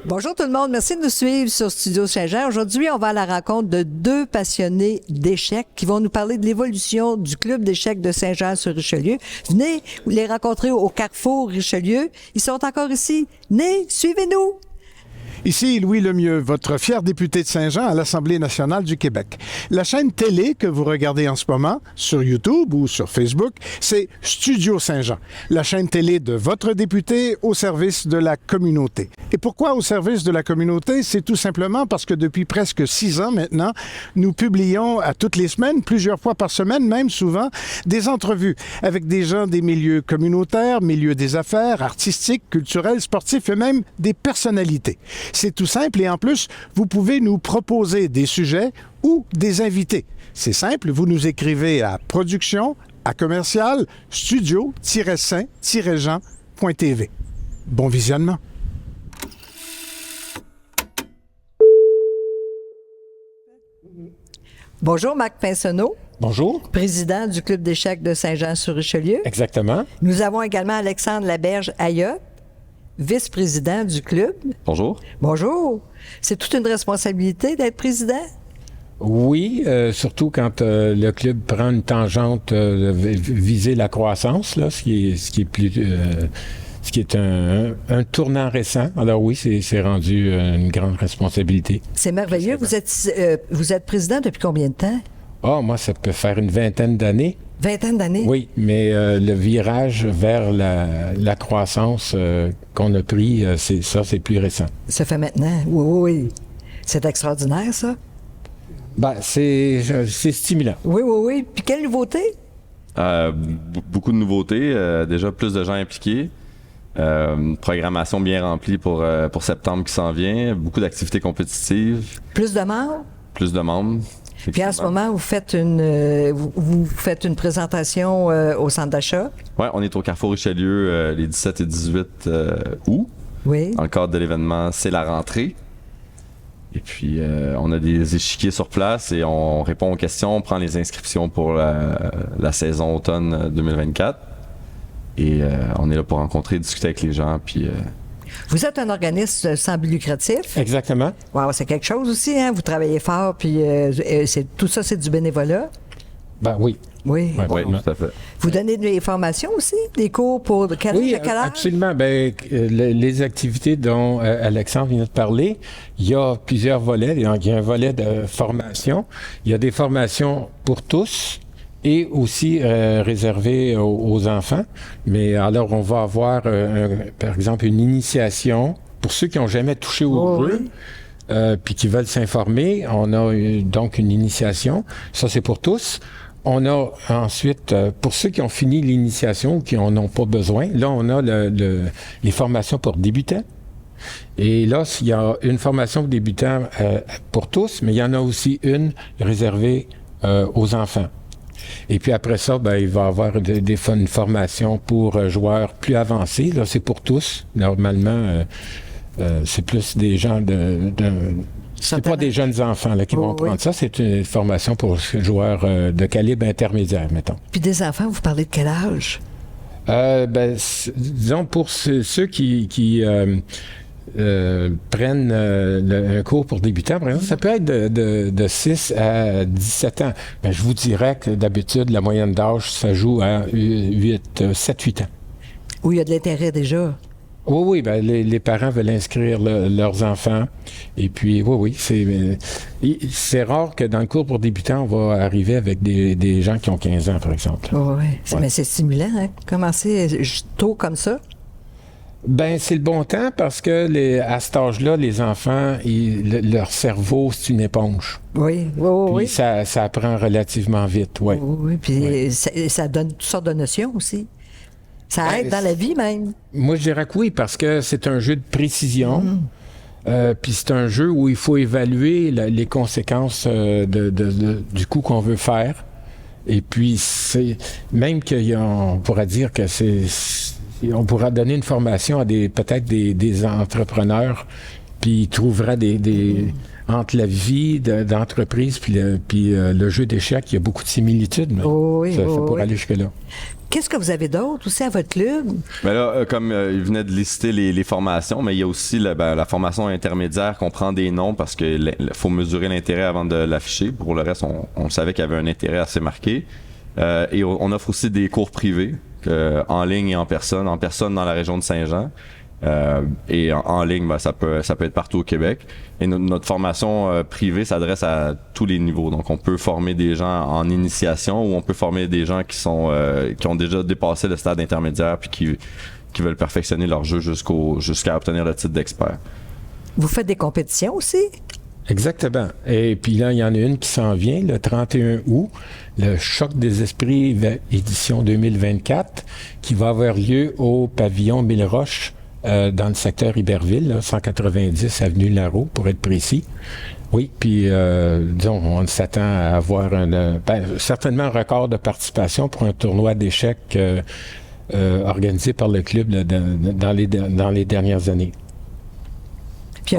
Bonjour tout le monde, merci de nous suivre sur Studio Saint-Jean. Aujourd'hui, on va à la rencontre de deux passionnés d'échecs qui vont nous parler de l'évolution du club d'échecs de Saint-Jean-sur-Richelieu. Venez les rencontrer au Carrefour Richelieu. Ils sont encore ici. Venez, suivez-nous! Ici Louis Lemieux, votre fier député de Saint-Jean à l'Assemblée nationale du Québec. La chaîne télé que vous regardez en ce moment, sur YouTube ou sur Facebook, c'est Studio Saint-Jean, la chaîne télé de votre député au service de la communauté. Et pourquoi au service de la communauté? C'est tout simplement parce que depuis presque 6 ans maintenant, nous publions à toutes les semaines, plusieurs fois par semaine, même souvent, des entrevues avec des gens des milieux communautaires, milieux des affaires, artistiques, culturels, sportifs et même des personnalités. C'est tout simple et en plus, vous pouvez nous proposer des sujets ou des invités. C'est simple, vous nous écrivez à production@commercial studio-saint-jean.tv. Bon visionnement. Bonjour Marc Pinsonneau. Bonjour. Président du club d'échecs de Saint-Jean-sur-Richelieu. Exactement. Nous avons également Alexandre Laberge-Ayotte, vice-président du club. Bonjour. Bonjour. C'est toute une responsabilité d'être président? Oui, surtout quand le club prend une tangente viser la croissance, là, ce qui est un tournant récent. Alors oui, c'est rendu une grande responsabilité. C'est merveilleux. Vous êtes président depuis combien de temps? Ah, moi, ça peut faire une vingtaine d'années. Vingtaine d'années? Oui, mais le virage vers la croissance qu'on a pris, c'est plus récent. Ça fait maintenant? Oui. C'est extraordinaire, ça? Ben, c'est stimulant. Oui. Puis quelle nouveauté? Beaucoup de nouveautés, déjà plus de gens impliqués, programmation bien remplie pour septembre qui s'en vient, beaucoup d'activités compétitives. Plus de membres? Plus de membres. Puis en ce moment, vous faites une présentation au centre d'achat. Oui, on est au Carrefour Richelieu les 17 et 18 août. Oui. Dans le cadre de l'événement C'est la rentrée. Et puis, on a des échiquiers sur place et on répond aux questions, on prend les inscriptions pour la saison automne 2024. Et on est là pour rencontrer, discuter avec les gens, puis... Vous êtes un organisme sans but lucratif. Exactement. Wow, c'est quelque chose aussi, hein? Vous travaillez fort, puis tout ça, c'est du bénévolat? Ben oui. Oui. Oui, tout à fait. Vous donnez des formations aussi? Des cours pour quel âge? Absolument. Ben, les activités dont Alexandre vient de parler, il y a plusieurs volets. Il y a un volet de formation. Il y a des formations pour tous et aussi réservées aux enfants. Mais alors, on va avoir, par exemple, une initiation pour ceux qui n'ont jamais touché au jeu. Puis qui veulent s'informer. On a donc une initiation. Ça, c'est pour tous. On a ensuite, pour ceux qui ont fini l'initiation ou qui en ont pas besoin, là, on a les formations pour débutants. Et là, il y a une formation pour débutants pour tous, mais il y en a aussi une réservée aux enfants. Et puis après ça, ben, il va y avoir une formation pour joueurs plus avancés. Là, c'est pour tous. Normalement, c'est plus des gens c'est pas des jeunes enfants là, qui vont prendre ça. C'est une formation pour joueurs de calibre intermédiaire, mettons. Puis des enfants, vous parlez de quel âge? Disons, pour ceux qui prennent un cours pour débutants, par exemple, ça peut être de 6 à 17 ans. Ben, je vous dirais que d'habitude, la moyenne d'âge, ça joue à 7-8 ans. Où il y a de l'intérêt déjà. Oui, ben les parents veulent inscrire leurs enfants. Et puis, oui, c'est rare que dans le cours pour débutants, on va arriver avec des gens qui ont 15 ans, par exemple. Oui. Mais c'est stimulant, hein? Commencer tôt comme ça? Ben c'est le bon temps parce que à cet âge-là, les enfants, leur cerveau, c'est une éponge. Oui. Puis ça apprend relativement vite, oui. Oui, puis ça donne toutes sortes de notions aussi. Ça aide dans la vie même. Moi, je dirais que oui, parce que c'est un jeu de précision. Puis c'est un jeu où il faut évaluer les conséquences du coup qu'on veut faire. Et puis, même qu'on pourra dire que on pourra donner une formation à peut-être des entrepreneurs, puis ils trouveraient entre la vie d'entreprise puis le jeu d'échecs, il y a beaucoup de similitudes. Ça pourrait aller jusque-là. Qu'est-ce que vous avez d'autre aussi à votre club? Mais là, comme il venait de lister les formations, mais il y a aussi la formation intermédiaire qu'on prend des noms parce qu'il faut mesurer l'intérêt avant de l'afficher. Pour le reste, on savait qu'il y avait un intérêt assez marqué. Et on offre aussi des cours privés, en ligne et en personne dans la région de Saint-Jean. Et en ligne, ça peut être partout au Québec. Et notre formation privée s'adresse à tous les niveaux. Donc, on peut former des gens en initiation ou on peut former des gens qui ont déjà dépassé le stade intermédiaire puis qui veulent perfectionner leur jeu jusqu'à obtenir le titre d'expert. Vous faites des compétitions aussi? Exactement. Et puis là, il y en a une qui s'en vient, le 31 août, le Choc des Esprits édition 2024, qui va avoir lieu au pavillon Mille-Roches, dans le secteur Iberville, là, 190 avenue Larreau, pour être précis. Oui, puis disons, on s'attend à avoir certainement un record de participation pour un tournoi d'échecs organisé par le club là, dans les dernières années. Puis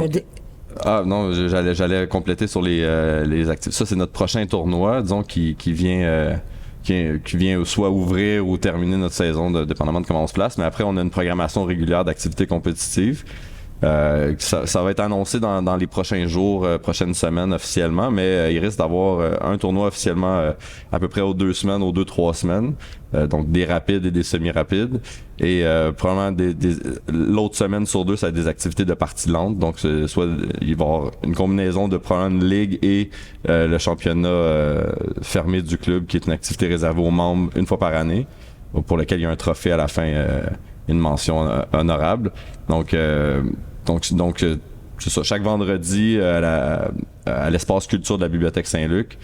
Ah non, j'allais compléter sur les activités. Ça, c'est notre prochain tournoi, disons, qui vient soit ouvrir ou terminer notre saison, dépendamment de comment on se place. Mais après, on a une programmation régulière d'activités compétitives. Ça va être annoncé dans les prochains jours, prochaines semaines officiellement, mais il risque d'avoir un tournoi officiellement à peu près aux 2 semaines, aux 2-3 semaines. Donc des rapides et des semi-rapides. Et probablement l'autre semaine sur 2, ça va être des activités de partie lente. Donc soit il va y avoir une combinaison de probablement une ligue et le championnat fermé du club, qui est une activité réservée aux membres une fois par année, pour lequel il y a un trophée à la fin, une mention honorable. Donc c'est ça, chaque vendredi à l'espace culture de la Bibliothèque Saint-Luc.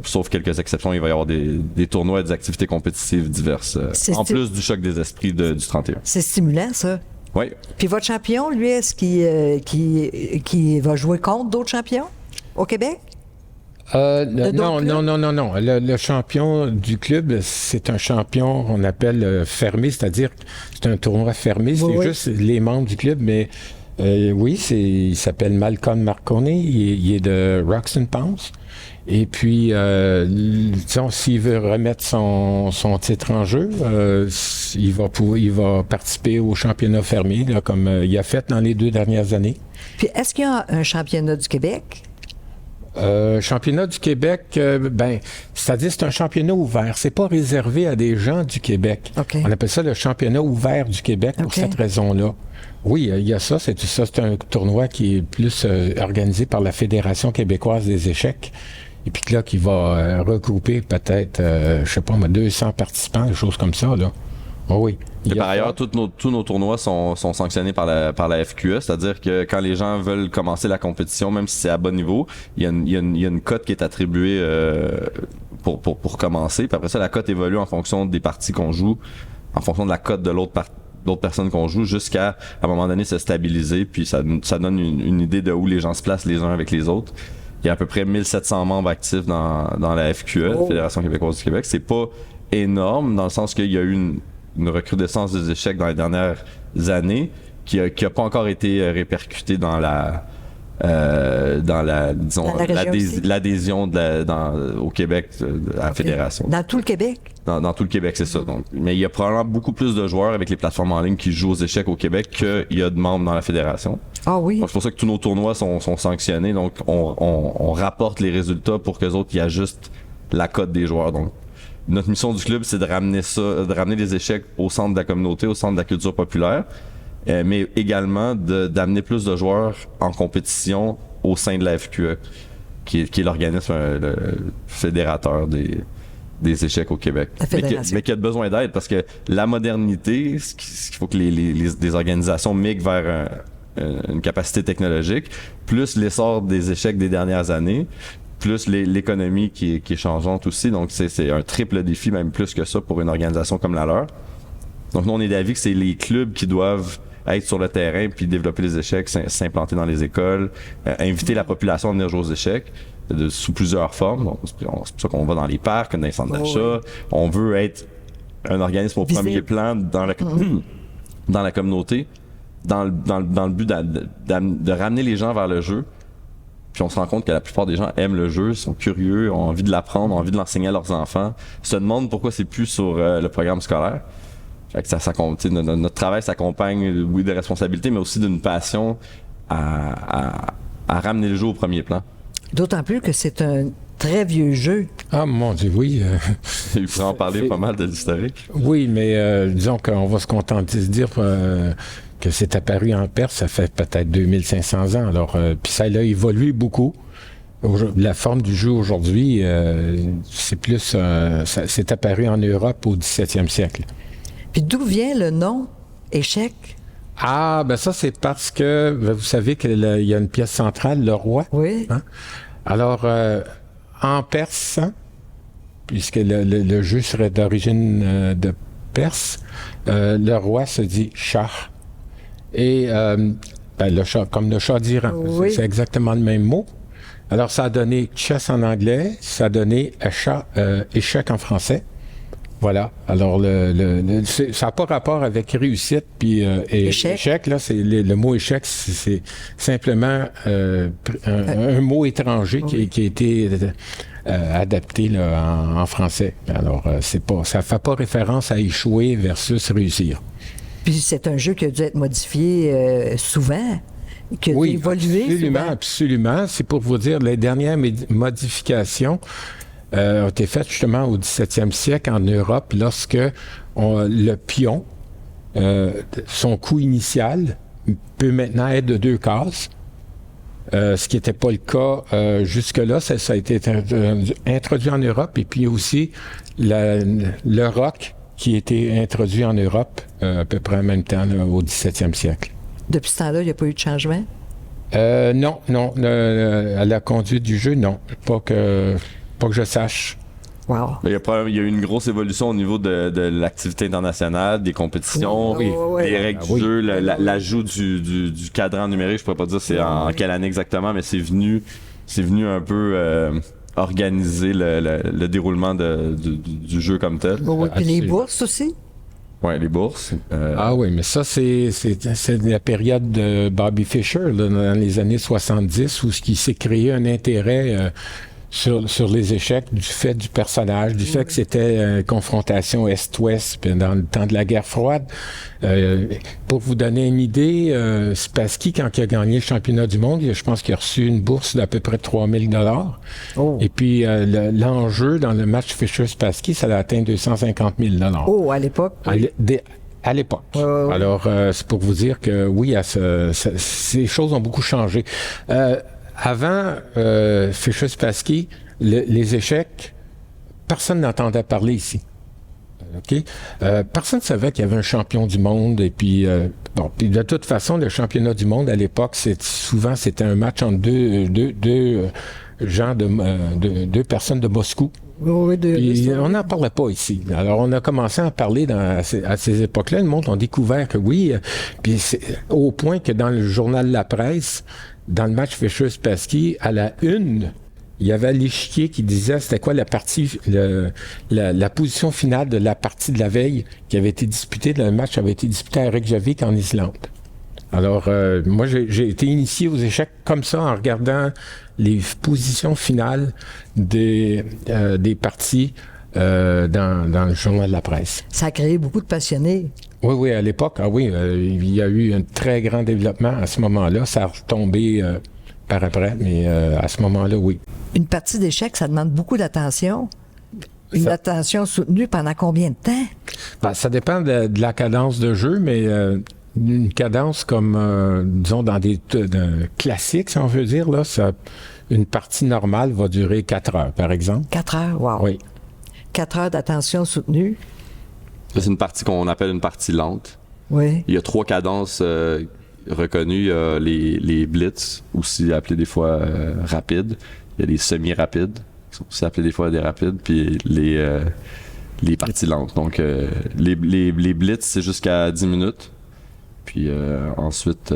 Sauf quelques exceptions, il va y avoir des tournois et des activités compétitives diverses, en plus du Choc des Esprits du 31. C'est stimulant, ça. Oui. Puis votre champion, lui, est-ce qu'il va jouer contre d'autres champions au Québec? Non. Le champion du club, c'est un champion qu'on appelle fermé, c'est-à-dire que c'est un tournoi fermé, c'est juste les membres du club, mais oui, il s'appelle Malcolm Marconi, il est de Roxton Pounce. Et puis, disons, s'il veut remettre son titre en jeu, il va participer au championnat fermé, là, comme il a fait dans les 2 dernières années. Puis, est-ce qu'il y a un championnat du Québec? Championnat du Québec, c'est-à-dire c'est un championnat ouvert. C'est pas réservé à des gens du Québec. Okay. On appelle ça le championnat ouvert du Québec pour cette raison-là. Oui, il y a ça. C'est un tournoi qui est plus organisé par la Fédération québécoise des échecs. Et puis là, qui va regrouper peut-être, 200 participants, des choses comme ça, là. Oh oui. Et par ailleurs, tous nos tournois sont sanctionnés par la FQE, c'est-à-dire que quand les gens veulent commencer la compétition, même si c'est à bas niveau, il y a une cote qui est attribuée pour commencer. Puis après ça, la cote évolue en fonction des parties qu'on joue, en fonction de la cote de d'autres personnes qu'on joue, jusqu'à à un moment donné se stabiliser. Puis ça donne une idée de où les gens se placent les uns avec les autres. Il y a à peu près 1700 membres actifs dans la FQE, Fédération québécoise du Québec. C'est pas énorme, dans le sens qu'il y a eu une recrudescence des échecs dans les dernières années qui a pas encore été répercutée dans l'adhésion au Québec à la fédération. Dans tout le Québec? Dans tout le Québec, c'est ça. Donc, mais il y a probablement beaucoup plus de joueurs avec les plateformes en ligne qui jouent aux échecs au Québec qu'il y a de membres dans la fédération. Ah oui. Donc, c'est pour ça que tous nos tournois sont sanctionnés. Donc, on rapporte les résultats pour qu'eux autres y ajustent la cote des joueurs. Donc, notre mission du club, c'est de ramener les échecs au centre de la communauté, au centre de la culture populaire, mais également d'amener plus de joueurs en compétition au sein de la FQE, qui est l'organisme le fédérateur des échecs au Québec. Mais qui a besoin d'aide, parce que la modernité, ce qu'il faut que les organisations migrent vers une capacité technologique, plus l'essor des échecs des dernières années, plus l'économie qui est changeante aussi. Donc, c'est un triple défi, même plus que ça, pour une organisation comme la leur. Donc, nous, on est d'avis que c'est les clubs qui doivent être sur le terrain puis développer les échecs, s'implanter dans les écoles, inviter la population à venir jouer aux échecs sous plusieurs formes. Donc, c'est pour ça qu'on va dans les parcs, dans les centres d'achat. On veut être un organisme au premier plan dans la communauté, dans le but de ramener les gens vers le jeu, Puis on se rend compte que la plupart des gens aiment le jeu, sont curieux, ont envie de l'apprendre, ont envie de l'enseigner à leurs enfants, se demandent pourquoi c'est plus sur le programme scolaire. Fait que notre travail s'accompagne, oui, de responsabilités, mais aussi d'une passion à ramener le jeu au premier plan. D'autant plus que c'est un très vieux jeu. Ah, mon Dieu, oui. Il pourrait en parler pas mal de l'historique. Oui, mais disons qu'on va se contenter de dire que c'est apparu en Perse, ça fait peut-être 2500 ans. Alors, puis ça a évolué beaucoup. La forme du jeu aujourd'hui, c'est plus... c'est apparu en Europe au 17e siècle. Puis d'où vient le nom échec? Ah, ben ça, c'est parce que, vous savez qu'il y a une pièce centrale, le roi. Oui. Hein? Alors, en perse, puisque le jeu serait d'origine de Perse, le roi se dit Shah. Et le Shah, comme le Shah d'Iran, Oui. c'est exactement le même mot. Alors, ça a donné chess en anglais, ça a donné échec en français. Voilà. Alors, ça n'a pas rapport avec réussite puis échec. Là, c'est le mot échec, c'est simplement un mot étranger qui a été adapté là, en français. Alors, ça ne fait pas référence à échouer versus réussir. Puis c'est un jeu qui a dû être modifié souvent, qui a dû évoluer absolument, souvent. absolument. C'est pour vous dire, les dernières modifications ont été faites justement au 17e siècle en Europe lorsque le pion, son coût initial, peut maintenant être de 2 cases. Ce qui n'était pas le cas jusque-là. Ça a été introduit en Europe. Et puis aussi le roc qui a été introduit en Europe à peu près en même temps là, au 17e siècle. Depuis ce temps-là, il n'y a pas eu de changement? Non. À la conduite du jeu, non. Pas que je sache. Wow. Il y a eu une grosse évolution au niveau de l'activité internationale, des compétitions, des règles du jeu, l'ajout du cadran numérique. Je pourrais pas dire c'est en quelle année exactement, mais c'est venu un peu organiser le déroulement du jeu comme tel. Oui, puis les bourses aussi? Oui, les bourses. Ah oui, mais ça, c'est la période de Bobby Fischer, là, dans les années 70, où il s'est créé un intérêt sur les échecs du fait du personnage, du fait que c'était une confrontation Est-Ouest dans le temps de la guerre froide. Pour vous donner une idée, Spassky, quand il a gagné le championnat du monde, je pense qu'il a reçu une bourse d'à peu près 3000 $. Oh. Et puis, l'enjeu dans le match Fischer-Spassky, ça a atteint 250 000 $. Oh, à l'époque? Oui. À l'époque. Ouais. Alors, c'est pour vous dire que oui, ces choses ont beaucoup changé. Avant Fischer-Spassky, les échecs, personne n'entendait parler ici. OK? Personne ne savait qu'il y avait un champion du monde. Et puis, puis de toute façon, le championnat du monde à l'époque, souvent c'était un match entre deux gens deux personnes de Moscou. Oui, Puis, on n'en parlait pas ici. Alors, on a commencé à en parler à ces époques-là. Le monde a découvert que oui. Puis au point que dans le journal La Presse, dans le match Fischer-Spassky, à la une, il y avait l'échiquier qui disait c'était quoi la partie, la position finale de la partie de la veille qui avait été disputée. Le match avait été disputé à Reykjavik en Islande. Alors, moi, j'ai été initié aux échecs comme ça en regardant les positions finales des parties dans le journal de La Presse. Ça a créé beaucoup de passionnés. Oui, à l'époque, il y a eu un très grand développement à ce moment-là. Ça a retombé par après, mais à ce moment-là, oui. Une partie d'échecs, ça demande beaucoup d'attention. Une attention soutenue pendant combien de temps? Ben, ça dépend de la cadence de jeu, mais une cadence comme, disons, dans des classiques, si on veut dire, là, une partie normale va durer 4 heures, par exemple. 4 heures, wow. Oui. 4 heures d'attention soutenue. C'est une partie qu'on appelle une partie lente. Oui. Il y a 3 cadences reconnues. Il y a les blitz, aussi appelés des fois rapides. Il y a les semi-rapides, qui sont aussi appelés des fois des rapides. Puis les parties lentes. Donc, les blitz, c'est jusqu'à 10 minutes. Puis ensuite,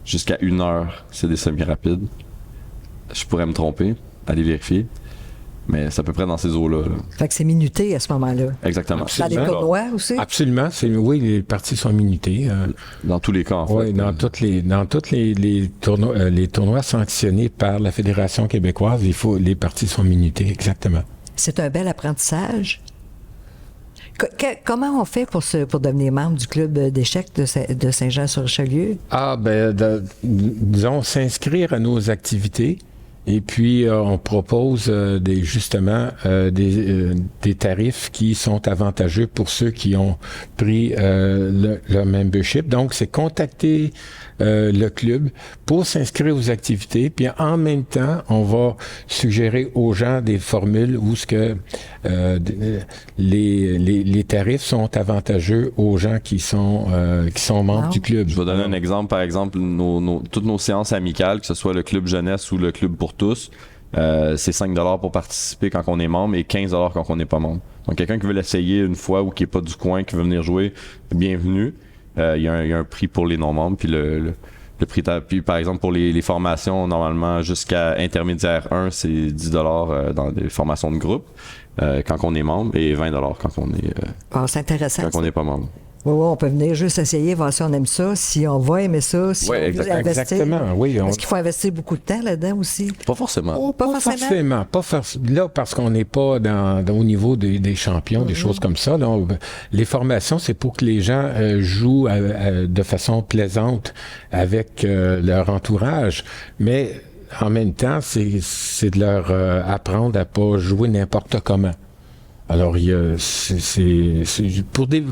jusqu'à 1 heure, c'est des semi-rapides. Je pourrais me tromper. Allez vérifier. Mais c'est à peu près dans ces eaux-là. Là. Fait que c'est minuté à ce moment-là. Exactement. Dans les tournois aussi? Absolument. Oui, les parties sont minutées. Dans tous les cas, en fait. Oui, dans tous les tournois sanctionnés par la Fédération québécoise, les parties sont minutées, exactement. C'est un bel apprentissage. Comment on fait pour devenir membre du club d'échecs de Saint-Jean-sur-Richelieu? Disons, s'inscrire à nos activités. Et puis, on propose des tarifs qui sont avantageux pour ceux qui ont pris le membership. Donc, c'est contacter le club pour s'inscrire aux activités. Puis, en même temps, on va suggérer aux gens des formules où les tarifs sont avantageux aux gens qui sont membres du club. Je vais donner un exemple. Par exemple, toutes nos séances amicales, que ce soit le club jeunesse ou le club pour tous, c'est 5 $ pour participer quand on est membre et 15 $ quand on n'est pas membre. Donc, quelqu'un qui veut l'essayer une fois ou qui n'est pas du coin, qui veut venir jouer, bienvenue. Il y a un prix pour les non-membres, puis le prix. Puis, par exemple, pour les formations, normalement, jusqu'à intermédiaire 1, c'est 10 $ dans des formations de groupe quand on est membre et 20 $ quand on est c'est intéressant. quand on n'est pas membre. Oui, on peut venir juste essayer, voir si on aime ça, si on va aimer ça, si on veut investir. Exactement, oui. Est-ce qu'il faut investir beaucoup de temps là-dedans aussi? Pas forcément. Oh, pas forcément. Là, parce qu'on n'est pas au niveau des champions, des choses comme ça. Là, les formations, c'est pour que les gens jouent de façon plaisante avec leur entourage. Mais en même temps, c'est de leur apprendre à pas jouer n'importe comment. Alors, c'est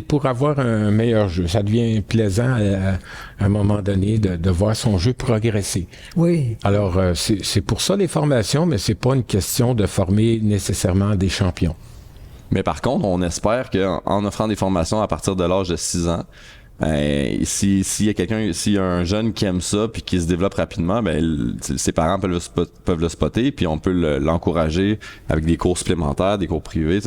pour avoir un meilleur jeu. Ça devient plaisant à un moment donné de voir son jeu progresser. Oui. Alors, c'est pour ça les formations, mais c'est pas une question de former nécessairement des champions. Mais par contre, on espère qu'en offrant des formations à partir de l'âge de 6 ans, s'il y a un jeune qui aime ça puis qui se développe rapidement, ses parents peuvent le spotter puis on peut l'encourager avec des cours supplémentaires, des cours privés.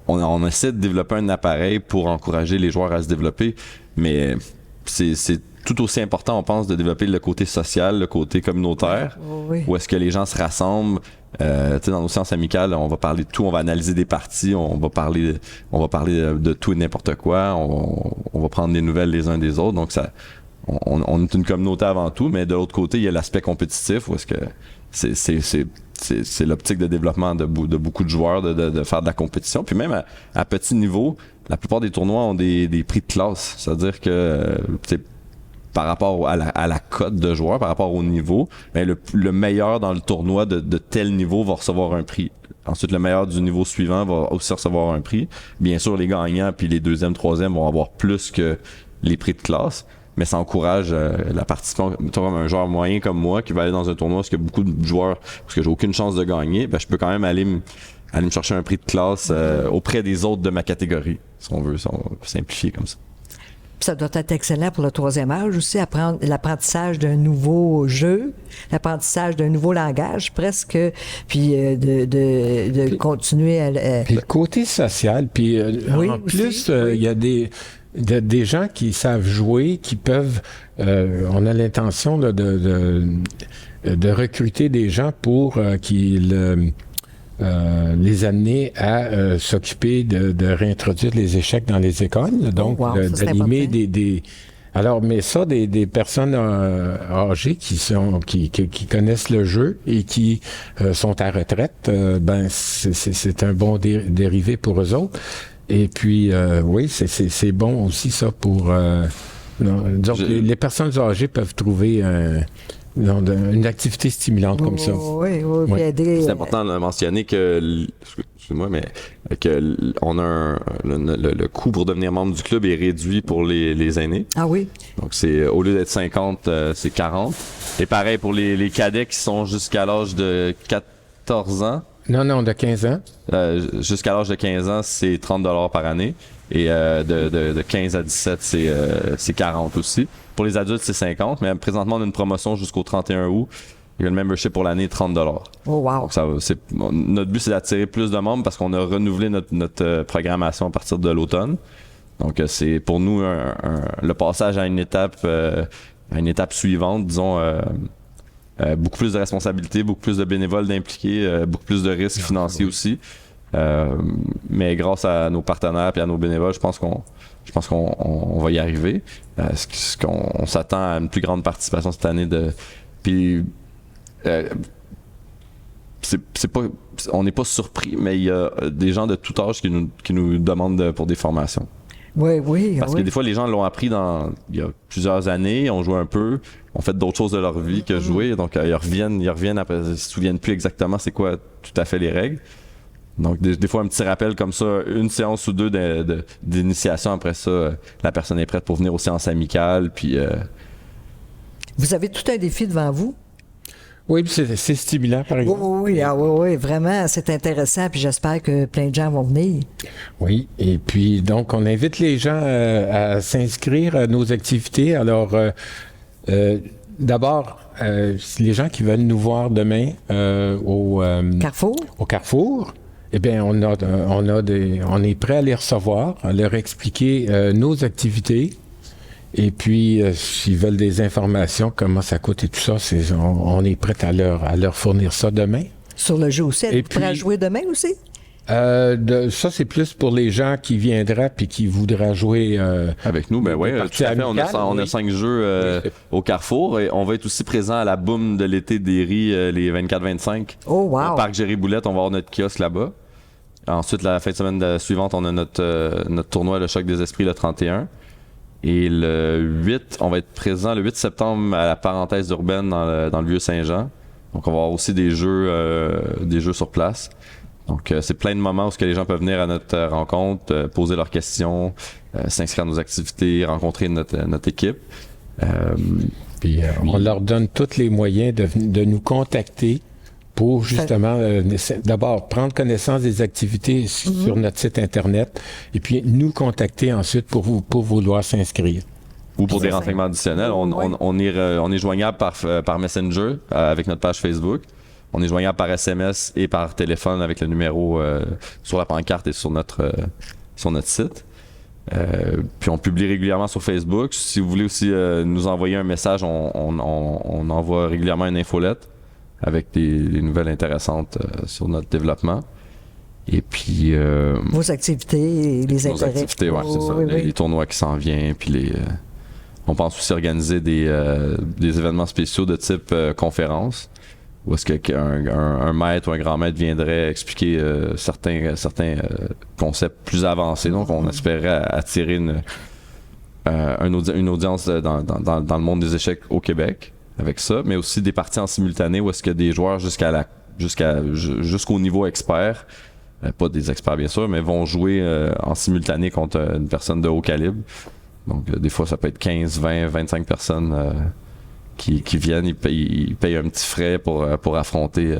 On essaie de développer un appareil pour encourager les joueurs à se développer, mais c'est tout aussi important, on pense, de développer le côté social, le côté communautaire, où est-ce que les gens se rassemblent. Dans nos séances amicales, on va parler de tout, on va analyser des parties, on va parler de tout et n'importe quoi, on va prendre des nouvelles les uns des autres. Donc on est une communauté avant tout, mais de l'autre côté, il y a l'aspect compétitif où est-ce que c'est l'optique de développement de beaucoup de joueurs de faire de la compétition. Puis même à petit niveau, la plupart des tournois ont des prix de classe, c'est-à-dire que par rapport à la cote de joueurs, par rapport au niveau, le meilleur dans le tournoi de tel niveau va recevoir un prix. Ensuite, le meilleur du niveau suivant va aussi recevoir un prix. Bien sûr, les gagnants puis les deuxièmes, troisièmes vont avoir plus que les prix de classe, mais ça encourage la participation. Comme un joueur moyen comme moi qui va aller dans un tournoi parce qu'il y a beaucoup de joueurs, parce que j'ai aucune chance de gagner, je peux quand même aller me chercher un prix de classe auprès des autres de ma catégorie, si on veut simplifier comme ça. Puis ça doit être excellent pour le troisième âge aussi, apprendre l'apprentissage d'un nouveau jeu, l'apprentissage d'un nouveau langage presque, puis de continuer à... Puis le côté social, puis en plus, il y a des gens qui savent jouer, qui peuvent... on a l'intention de recruter des gens pour qu'ils... les amener à s'occuper de réintroduire les échecs dans les écoles, donc d'animer des alors mais ça des personnes âgées qui connaissent le jeu et qui sont à retraite, c'est un bon dérivé pour eux autres. Et puis oui, c'est bon aussi ça pour donc les personnes âgées peuvent trouver une activité stimulante comme ça. Oui. C'est important de mentionner que, excusez-moi, mais que on a le coût pour devenir membre du club est réduit pour les aînés. Ah oui? Donc c'est au lieu d'être 50, c'est 40. Et pareil pour les cadets qui sont jusqu'à l'âge de 14 ans. Non, de 15 ans. Jusqu'à l'âge de 15 ans, c'est 30 $ par année. Et de 15 à 17, c'est 40 aussi. Pour les adultes, c'est 50, mais présentement, on a une promotion jusqu'au 31 août. Il y a le membership pour l'année, 30 $. Oh, wow. Donc notre but, c'est d'attirer plus de membres parce qu'on a renouvelé notre programmation à partir de l'automne. Donc, c'est pour nous le passage à une étape suivante, disons, beaucoup plus de responsabilités, beaucoup plus de bénévoles d'impliquer, beaucoup plus de risques financiers aussi. Mais grâce à nos partenaires et à nos bénévoles, je pense qu'on va y arriver. On s'attend à une plus grande participation cette année puis on n'est pas surpris, mais il y a des gens de tout âge qui nous demandent pour des formations. Oui. Parce que des fois, les gens l'ont appris il y a plusieurs années, ont joué un peu, ont fait d'autres choses de leur vie que jouer, donc ils reviennent après, ils se souviennent plus exactement c'est quoi tout à fait les règles. Donc, des fois, un petit rappel comme ça, une séance ou deux d'initiation, après ça, la personne est prête pour venir aux séances amicales, puis... Vous avez tout un défi devant vous. Oui, puis c'est stimulant, par exemple. Oui, vraiment, c'est intéressant, puis j'espère que plein de gens vont venir. Oui, et puis donc on invite les gens à s'inscrire à nos activités. Alors, d'abord, les gens qui veulent nous voir demain au Carrefour, eh bien, on est prêt à les recevoir, à leur expliquer nos activités. Et puis, s'ils veulent des informations, comment ça coûte et tout ça, on est prêt à leur fournir ça demain. Sur le jeu aussi. Vous pourrez jouer demain aussi? Ça, c'est plus pour les gens qui viendraient puis qui voudraient jouer avec nous. Ben oui, tout à fait. On a 5 jeux au Carrefour et on va être aussi présent à la boum de l'été d'Éry les 24-25. Oh, wow! Au Parc Géry-Boulette, on va avoir notre kiosque là-bas. Ensuite, la fin de semaine suivante, on a notre tournoi Le Choc des Esprits le 31. Et le 8, on va être présent le 8 septembre à la parenthèse urbaine dans le Vieux-Saint-Jean. Donc, on va avoir aussi des jeux sur place. Donc, c'est plein de moments où les gens peuvent venir à notre rencontre, poser leurs questions, s'inscrire à nos activités, rencontrer notre équipe. Puis, on leur donne tous les moyens de nous contacter pour justement, d'abord, prendre connaissance des activités sur notre site Internet et puis nous contacter ensuite pour vouloir s'inscrire. Ou pour des renseignements additionnels. On est joignable par Messenger avec notre page Facebook. On est joignable par SMS et par téléphone avec le numéro sur la pancarte et sur notre site. Puis on publie régulièrement sur Facebook. Si vous voulez aussi nous envoyer un message, on envoie régulièrement une infolette avec des nouvelles intéressantes sur notre développement. Et puis... vos activités et les intérêts. Nos activités, oui, c'est ça. Les tournois qui s'en viennent, puis on pense aussi organiser des événements spéciaux de type conférence, où est-ce qu'un maître ou un grand maître viendrait expliquer certains concepts plus avancés. Donc, on espérait attirer une audience dans le monde des échecs au Québec avec ça, mais aussi des parties en simultané où est-ce que des joueurs jusqu'au niveau expert, pas des experts bien sûr, mais vont jouer en simultané contre une personne de haut calibre. Donc, des fois, ça peut être 15, 20, 25 personnes qui viennent, ils payent un petit frais pour affronter.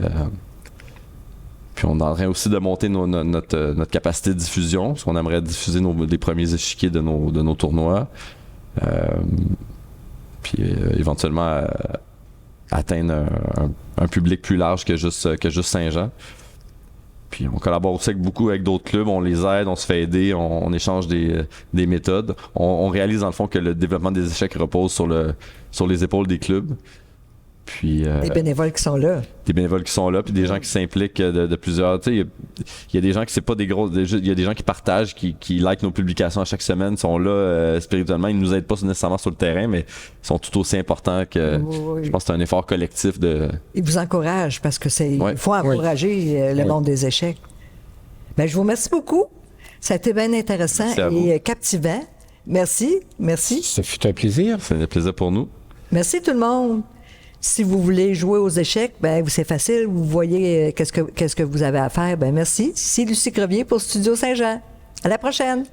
Puis on est en train aussi de monter notre capacité de diffusion, parce qu'on aimerait diffuser les premiers échiquiers de nos tournois. Puis éventuellement atteindre un public plus large que juste Saint-Jean. Puis on collabore aussi beaucoup avec d'autres clubs, on les aide, on se fait aider, on échange des méthodes. On réalise dans le fond que le développement des échecs repose sur les épaules des clubs. Puis, des bénévoles qui sont là. Des bénévoles qui sont là, puis des gens qui s'impliquent de plusieurs. Tu sais, il y a des gens qui c'est pas des gros. Il y a des gens qui partagent, qui likent nos publications à chaque semaine, sont là spirituellement. Ils nous aident pas nécessairement sur le terrain, mais ils sont tout aussi importants que. Oui. Je pense que c'est un effort collectif de. Ils vous encouragent parce que il faut encourager le monde des échecs. Ben, je vous remercie beaucoup. Ça a été bien intéressant et captivant. Merci. Ça fut un plaisir. C'est un plaisir pour nous. Merci tout le monde. Si vous voulez jouer aux échecs, ben c'est facile. Vous voyez qu'est-ce que vous avez à faire. Ben merci. C'est Lucie Crevier pour Studio Saint-Jean. À la prochaine.